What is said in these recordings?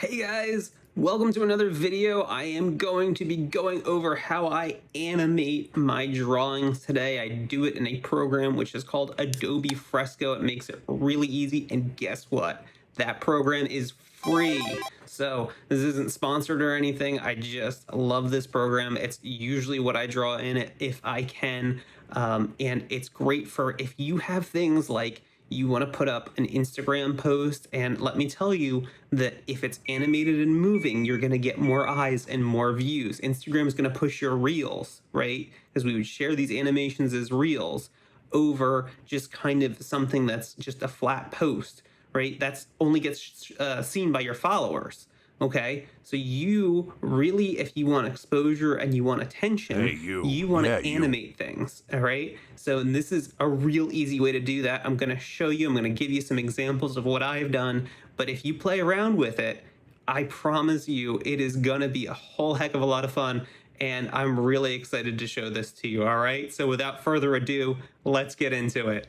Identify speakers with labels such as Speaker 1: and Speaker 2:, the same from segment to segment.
Speaker 1: Hey guys, welcome to another video. I am going to be going over how I animate my drawings today. I do it in a program which is called Adobe Fresco. It makes it really easy, and guess what? That program is free. So this isn't sponsored or anything. I just love this program. It's usually what I draw in it if I can. And it's great for if you have things like you want to put up an Instagram post, and let me tell you that if it's animated and moving, you're going to get more eyes and more views. Instagram is going to push your reels, right? Because we would share these animations as reels over just kind of something that's just a flat post, right? That's only gets seen by your followers. Okay, so you really, if you want exposure and you want attention, you want to animate things. All right, so and this is a real easy way to do that. I'm going to show you, I'm going to give you some examples of what I've done. But if you play around with it, I promise you it is going to be a whole heck of a lot of fun. And I'm really excited to show this to you. All right, so without further ado, let's get into it.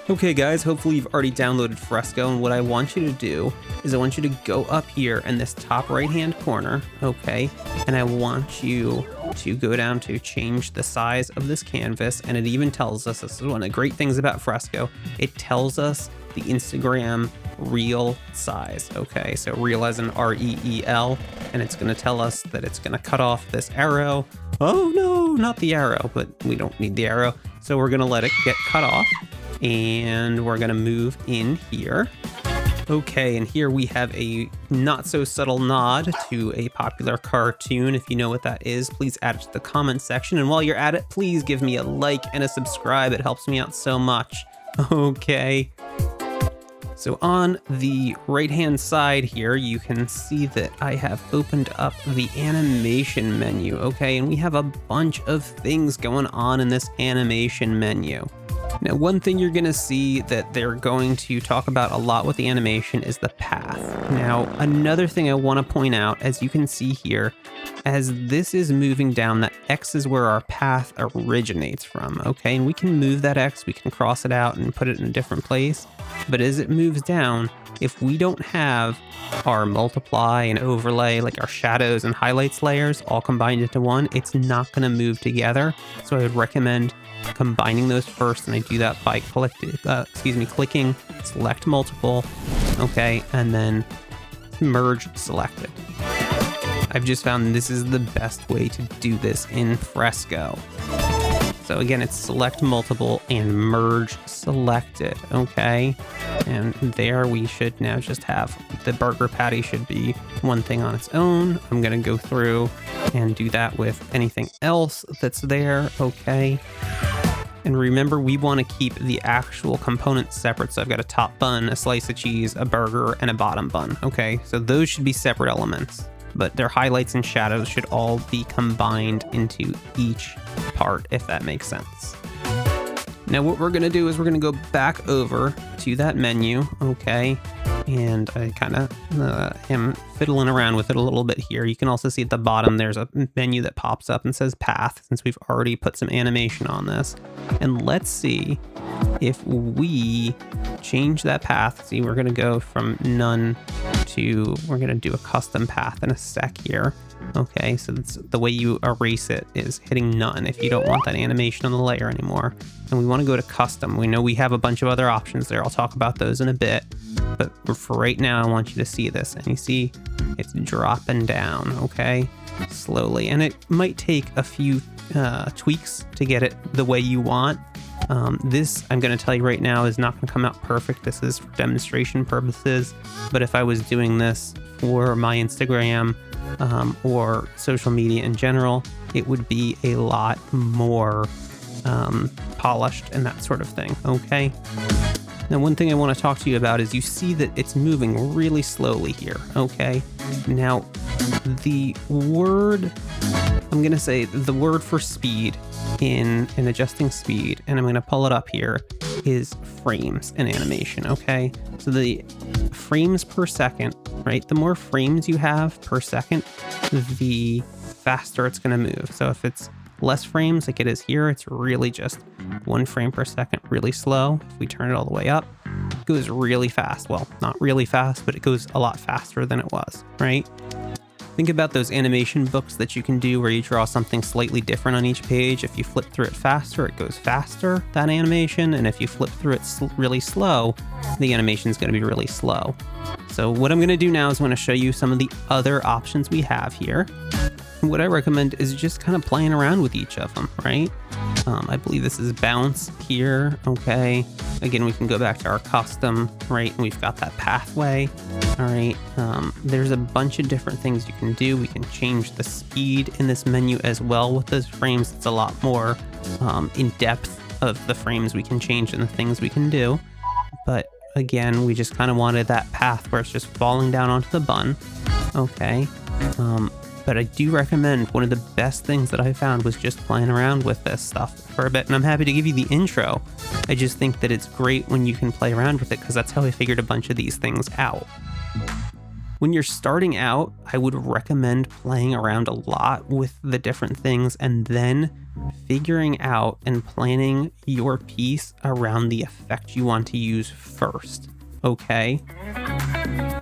Speaker 1: Okay guys, hopefully you've already downloaded Fresco, and what I want you to do is I want you to go up here in this top right hand corner, okay, and I want you to go down to change the size of this canvas, and it even tells us, this is one of the great things about Fresco, it tells us the Instagram reel size, okay, so reel as in R-E-E-L, and it's going to tell us that it's going to cut off this arrow. Oh no, not the arrow, but we don't need the arrow, so we're going to let it get cut off. And we're gonna move in here. Okay, and here we have a not so subtle nod to a popular cartoon. If you know what that is, please add it to the comment section. And while you're at it, please give me a like and a subscribe. It helps me out so much. Okay. So on the right-hand side here, you can see that I have opened up the animation menu, okay? And we have a bunch of things going on in this animation menu. Now, one thing you're gonna see that they're going to talk about a lot with the animation is the path. Now, another thing I wanna point out, as you can see here, as this is moving down, that X is where our path originates from, okay? And we can move that X, we can cross it out and put it in a different place. But as it moves down, if we don't have our multiply and overlay, like our shadows and highlights layers all combined into one, it's not gonna move together. So I would recommend combining those first, and I do that by clicking select multiple, okay, and then merge selected. I've just found this is the best way to do this in Fresco. So again, it's select multiple and merge selected, okay? And there we should now just have the burger patty should be one thing on its own. I'm gonna go through and do that with anything else that's there, okay? And remember, we want to keep the actual components separate. So I've got a top bun, a slice of cheese, a burger, and a bottom bun. Okay, so those should be separate elements, but their highlights and shadows should all be combined into each part, if that makes sense. Now what we're going to do is we're going to go back over to that menu, okay? And I kind of am fiddling around with it a little bit here. You can also see at the bottom there's a menu that pops up and says path, since we've already put some animation on this. And let's see if we change that path. See, we're going to go from none to, we're going to do a custom path in a sec here. Okay, so that's the way you erase it, is hitting none if you don't want that animation on the layer anymore. And we want to go to custom. We know we have a bunch of other options there. I'll talk about those in a bit. But for right now, I want you to see this. And you see it's dropping down, okay, slowly. And it might take a few tweaks to get it the way you want. This, I'm going to tell you right now, is not going to come out perfect. This is for demonstration purposes. But if I was doing this for my Instagram or social media in general, it would be a lot more polished and that sort of thing, okay? Now, one thing I want to talk to you about is you see that it's moving really slowly here, okay? Now, the word, I'm going to say the word for speed in adjusting speed, and I'm going to pull it up here, is frames in animation, okay? So the frames per second, right? The more frames you have per second, the faster it's going to move. So if it's less frames like it is here, it's really just 1 frame per second, really slow. If we turn it all the way up, it goes really fast. Well, not really fast, but it goes a lot faster than it was, right? Think about those animation books that you can do where you draw something slightly different on each page. If you flip through it faster, it goes faster, that animation. And if you flip through it really slow, the animation is going to be really slow. So what I'm going to do now is I'm going to show you some of the other options we have here. And what I recommend is just kind of playing around with each of them, right? I believe this is bounce here. Okay. Again, we can go back to our custom, right? And we've got that pathway. All right. There's a bunch of different things you can do. We can change the speed in this menu as well with those frames. It's a lot more in depth of the frames we can change and the things we can do. But again, we just kind of wanted that path where it's just falling down onto the bun. Okay. But I do recommend, one of the best things that I found was just playing around with this stuff for a bit. And I'm happy to give you the intro. I just think that it's great when you can play around with it, because that's how I figured a bunch of these things out. When you're starting out, I would recommend playing around a lot with the different things and then figuring out and planning your piece around the effect you want to use first. Okay?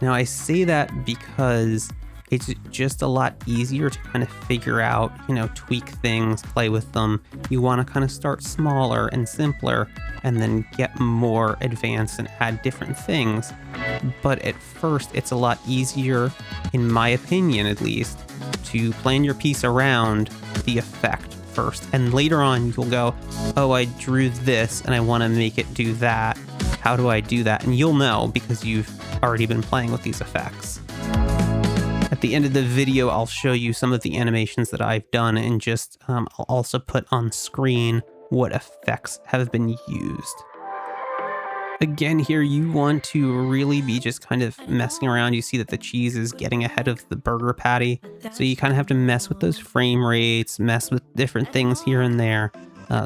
Speaker 1: Now I say that because it's just a lot easier to kind of figure out, tweak things, play with them. You want to kind of start smaller and simpler and then get more advanced and add different things. But at first, it's a lot easier, in my opinion at least, to plan your piece around the effect first. And later on, you'll go, oh, I drew this and I want to make it do that. How do I do that? And you'll know because you've already been playing with these effects. At the end of the video, I'll show you some of the animations that I've done, and just I'll also put on screen what effects have been used. Again, here you want to really be just kind of messing around. You see that the cheese is getting ahead of the burger patty, so you kind of have to mess with those frame rates, mess with different things here and there.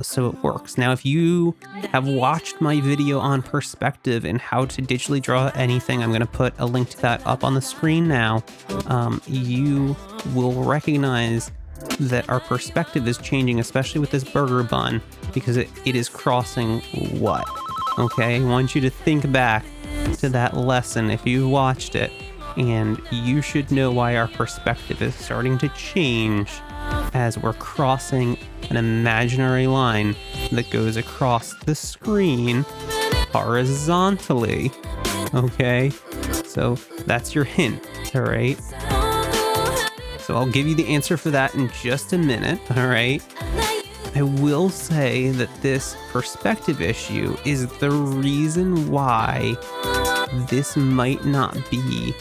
Speaker 1: So it works. Now, if you have watched my video on perspective and how to digitally draw anything, I'm going to put a link to that up on the screen now. You will recognize that our perspective is changing, especially with this burger bun, because it is crossing what? Okay, I want you to think back to that lesson if you watched it, and you should know why our perspective is starting to change as we're crossing an imaginary line that goes across the screen horizontally. Okay, so that's your hint, all right? So I'll give you the answer for that in just a minute, all right? I will say that this perspective issue is the reason why this might not be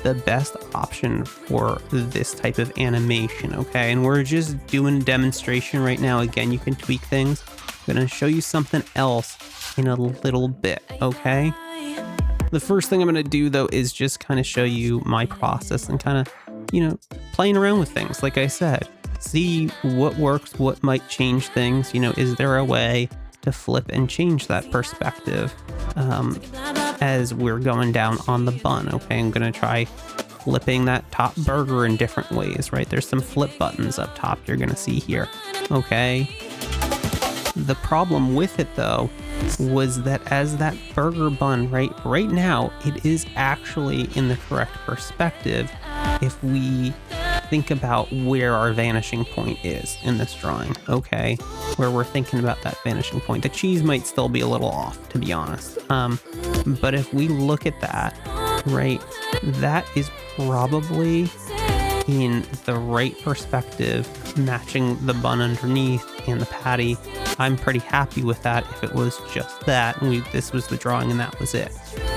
Speaker 1: the best option for this type of animation, okay? And we're just doing a demonstration right now. Again, you can tweak things. I'm gonna show you something else in a little bit, okay? The first thing I'm gonna do though is just kind of show you my process and kind of, playing around with things. Like I said, see what works, what might change things. Is there a way to flip and change that perspective as we're going down on the bun? Okay, I'm gonna try flipping that top burger in different ways, right? There's some flip buttons up top you're gonna see here, okay? The problem with it though was that as that burger bun, right now, it is actually in the correct perspective if we think about where our vanishing point is in this drawing, okay? Where we're thinking about that vanishing point. The cheese might still be a little off, to be honest. But if we look at that, right, that is probably in the right perspective, matching the bun underneath and the patty. I'm pretty happy with that if it was just that, and this was the drawing and that was it.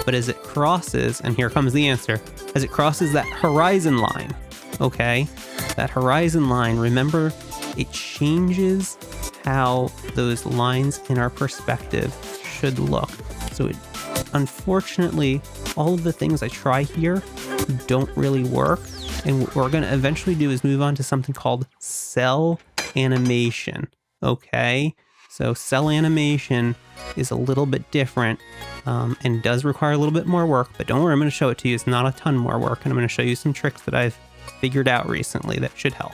Speaker 1: But as it crosses, and here comes the answer, as it crosses that horizon line, okay, that horizon line, remember, it changes how those lines in our perspective should look. So unfortunately, all of the things I try here don't really work. And what we're going to eventually do is move on to something called Cel Animation. Okay, so Cel Animation is a little bit different and does require a little bit more work, but don't worry, I'm going to show it to you. It's not a ton more work, and I'm going to show you some tricks that I've figured out recently that should help.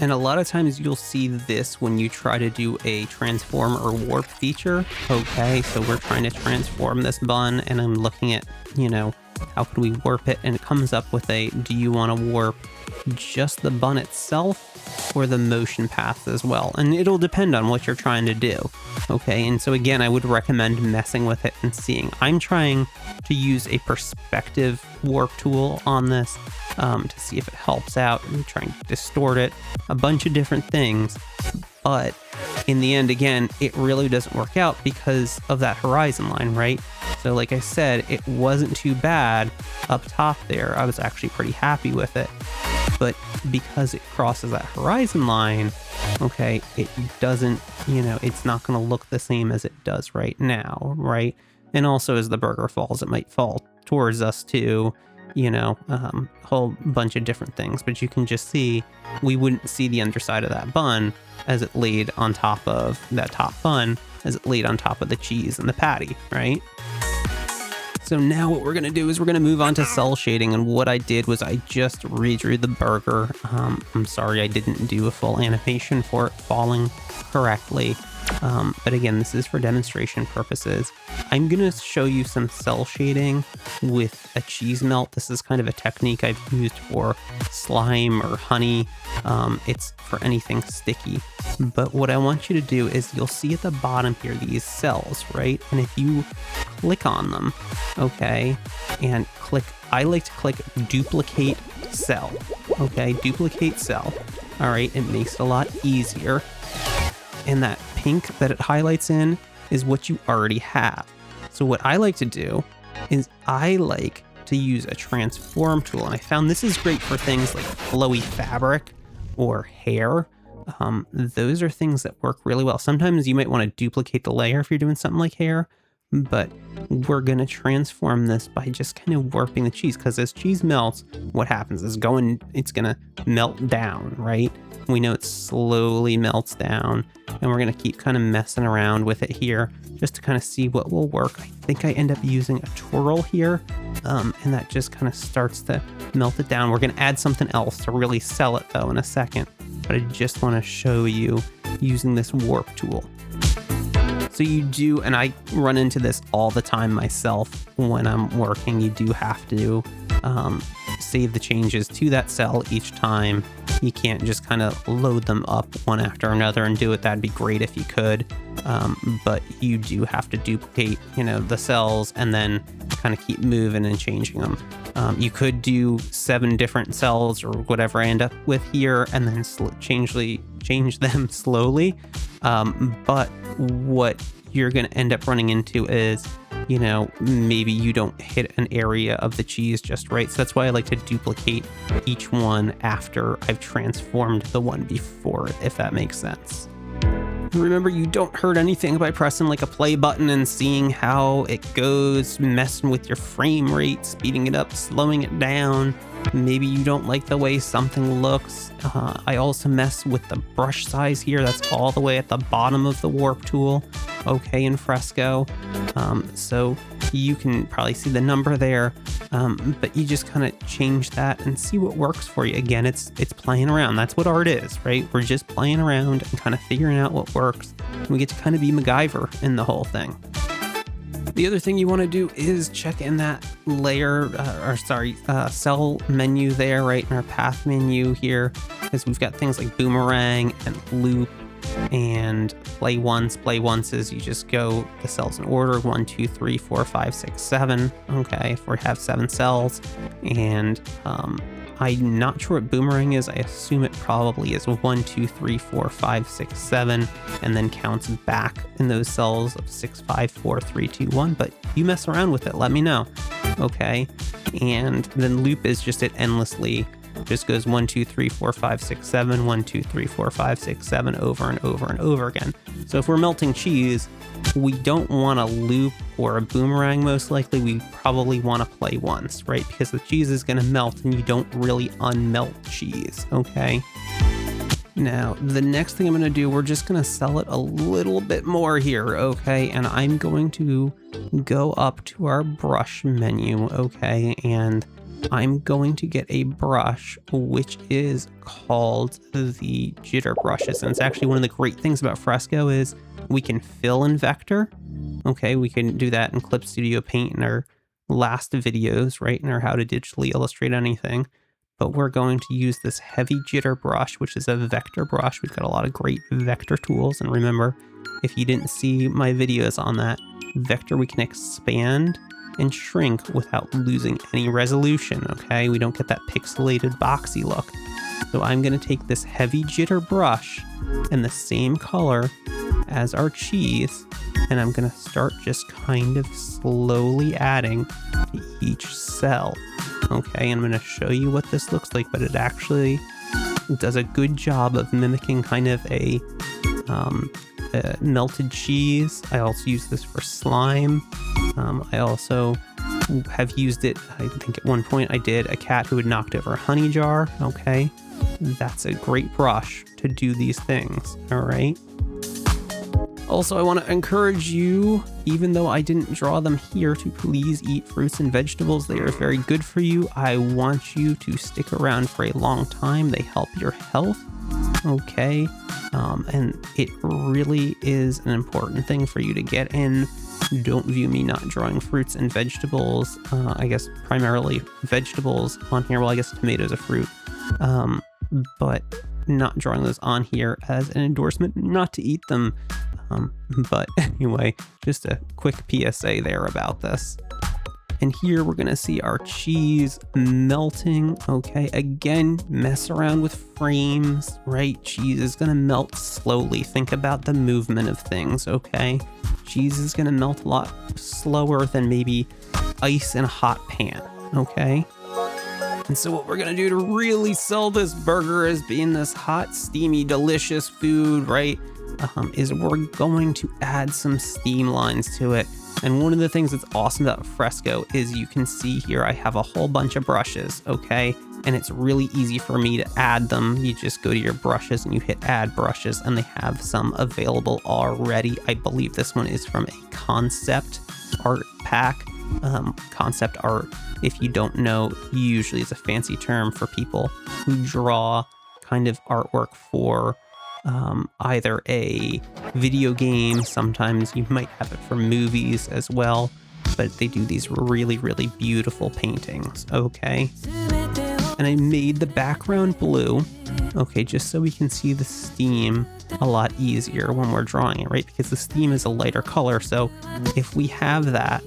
Speaker 1: And a lot of times you'll see this when you try to do a transform or warp feature. Okay, so we're trying to transform this bun and I'm looking at, how can we warp it? And it comes up with a, do you want to warp just the bun itself or the motion path as well? And it'll depend on what you're trying to do. Okay, and so again, I would recommend messing with it and seeing. I'm trying to use a perspective warp tool on this to see if it helps out. I'm trying to distort it, a bunch of different things. But in the end, again, it really doesn't work out because of that horizon line, right? So like I said, it wasn't too bad up top there. I was actually pretty happy with it. But because it crosses that horizon line, okay, it doesn't, it's not going to look the same as it does right now, right? And also as the burger falls, it might fall towards us too, a whole bunch of different things. But you can just see, we wouldn't see the underside of that bun as it laid on top of that top bun, as it laid on top of the cheese and the patty, right? So now what we're going to do is we're going to move on to cell shading. And what I did was I just redrew the burger. I'm sorry I didn't do a full animation for it falling correctly. But again, this is for demonstration purposes. I'm going to show you some cell shading with a cheese melt. This is kind of a technique I've used for slime or honey. It's for anything sticky. But what I want you to do is you'll see at the bottom here these cells, right? And if you click on them, okay, and I like to click duplicate cell, okay, duplicate cell. All right, it makes it a lot easier. And that pink that it highlights in is what you already have. So what I like to do is I like to use a transform tool. And I found this is great for things like flowy fabric or hair. Those are things that work really well. Sometimes you might want to duplicate the layer if you're doing something like hair, but we're going to transform this by just kind of warping the cheese, because as cheese melts, what happens is it's going to melt down, right? We know it slowly melts down, and we're going to keep kind of messing around with it here just to kind of see what will work. I think I end up using a twirl here, and that just kind of starts to melt it down. We're going to add something else to really sell it though in a second, but I just want to show you using this warp tool. So you do, and I run into this all the time myself when I'm working, you do have to save the changes to that cell each time. You can't just kind of load them up one after another and do it. That'd be great if you could, but you do have to duplicate, the cells and then kind of keep moving and changing them. You could do 7 different cells or whatever I end up with here and then change them slowly. But what you're going to end up running into is, maybe you don't hit an area of the cheese just right. So that's why I like to duplicate each one after I've transformed the one before it, if that makes sense. Remember, you don't hurt anything by pressing like a play button and seeing how it goes, messing with your frame rate, speeding it up, slowing it down. Maybe you don't like the way something looks. I also mess with the brush size here. That's all the way at the bottom of the warp tool, okay, in Fresco. So you can probably see the number there, but you just kind of change that and see what works for you. Again, it's playing around. That's what art is, right? We're just playing around and kind of figuring out what works. And we get to kind of be MacGyver in the whole thing. The other thing you want to do is check in that cell menu there, right in our path menu here, because we've got things like boomerang and loop and play once. Play once is you just go the cells in order, 1, 2, 3, 4, 5, 6, 7. Okay, if we have 7 cells, and I'm not sure what boomerang is. I assume it probably is 1, 2, 3, 4, 5, 6, 7, and then counts back in those cells of 6, 5, 4, 3, 2, 1. But you mess around with it, let me know. Okay, and then loop is just it endlessly just goes 1, 2, 3, 4, 5, 6, 7, 1, 2, 3, 4, 5, 6, 7 over and over and over again. So if we're melting cheese, we don't want a loop or a boomerang. Most likely we probably want to play once, right? Because the cheese is going to melt and you don't really unmelt cheese, okay? Now, the next thing I'm going to do, we're just going to sell it a little bit more here, okay? And I'm going to go up to our brush menu, okay? And I'm going to get a brush, which is called the Jitter Brushes. And it's actually one of the great things about Fresco is we can fill in vector. Okay, we can do that in Clip Studio Paint in our last videos, right? In our how to digitally illustrate anything. But we're going to use this heavy jitter brush, which is a vector brush. We've got a lot of great vector tools. And remember, if you didn't see my videos on that, vector we can expand and shrink without losing any resolution, okay? We don't get that pixelated boxy look. So I'm gonna take this heavy jitter brush in the same color as our cheese, and I'm gonna start just kind of slowly adding to each cell. Okay, and I'm gonna show you what this looks like, but it actually does a good job of mimicking kind of a melted cheese. I also use this for slime. I also have used it, I think at one point I did a cat who had knocked over a honey jar. Okay, that's a great brush to do these things, all right? Also, I want to encourage you, even though I didn't draw them here, to please eat fruits and vegetables. They are very good for you. I want you to stick around for a long time. They help your health, okay? And it really is an important thing for you to get in. Don't view me not drawing fruits and vegetables. I guess primarily vegetables on here. Well, I guess tomatoes a fruit. But not drawing those on here as an endorsement not to eat them. But anyway, just a quick PSA there about this. And here we're gonna see our cheese melting, okay? Again, mess around with frames, right? Cheese is gonna melt slowly. Think about the movement of things, okay? Cheese is gonna melt a lot slower than maybe ice in a hot pan, okay? And so what we're gonna do to really sell this burger as being this hot, steamy, delicious food, right? Is we're going to add some steam lines to it. And one of the things that's awesome about Fresco is you can see here I have a whole bunch of brushes, okay? And it's really easy for me to add them. You just go to your brushes and you hit add brushes, and they have some available already. I believe this one is from a concept art pack. Concept art, if you don't know, usually is a fancy term for people who draw kind of artwork for either a video game. Sometimes you might have it for movies as well, but they do these really, really beautiful paintings, okay? And I made the background blue, okay, just so we can see the steam a lot easier when we're drawing it, right? Because the steam is a lighter color, so if we have that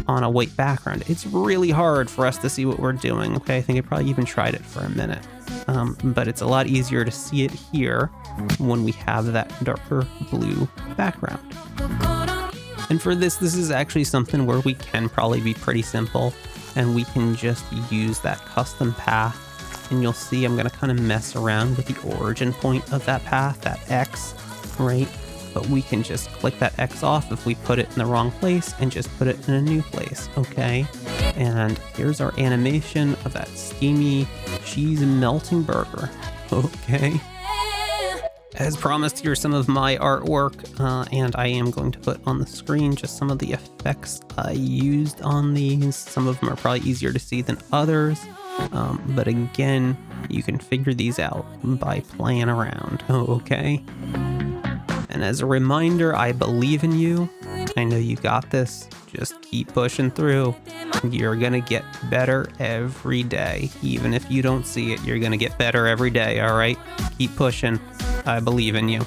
Speaker 1: on a white background, it's really hard for us to see what we're doing, okay? I think I probably even tried it for a minute. But it's a lot easier to see it here when we have that darker blue background. And for this is actually something where we can probably be pretty simple, and we can just use that custom path. And you'll see I'm gonna kind of mess around with the origin point of that path, that X, right? But we can just click that X off if we put it in the wrong place and just put it in a new place, okay? And here's our animation of that steamy cheese melting burger, okay? As promised, here's some of my artwork, and I am going to put on the screen just some of the effects I used on these. Some of them are probably easier to see than others, but again, you can figure these out by playing around, okay? And as a reminder, I believe in you. I know you got this. Just keep pushing through. You're gonna get better every day. Even if you don't see it, you're gonna get better every day, all right? Keep pushing. I believe in you.